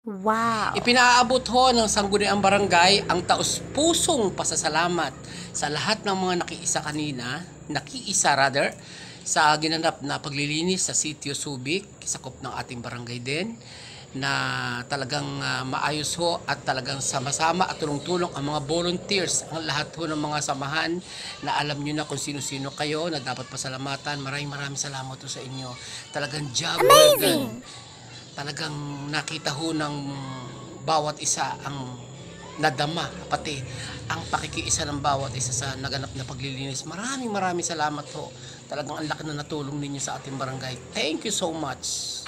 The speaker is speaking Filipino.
Wow! Ipinaabot ho ng Sangguniang Barangay ang taus-pusong pasasalamat sa lahat ng mga nakiisa rather, sa ginanap na paglilinis sa Sitio Subic, sakop ng ating barangay din, na talagang maayos ho at talagang sama-sama at tulong-tulong ang mga volunteers, ang lahat ho ng mga samahan na alam nyo na kung sino-sino kayo na dapat pasalamatan. Maraming salamat ho sa inyo. Talagang job well done. Talagang nakita ho ng bawat isa ang nadama, pati ang pakikiisa ng bawat isa sa naganap na paglilinis. Maraming salamat ho. Talagang ang laki na natulong ninyo sa ating barangay. Thank you so much.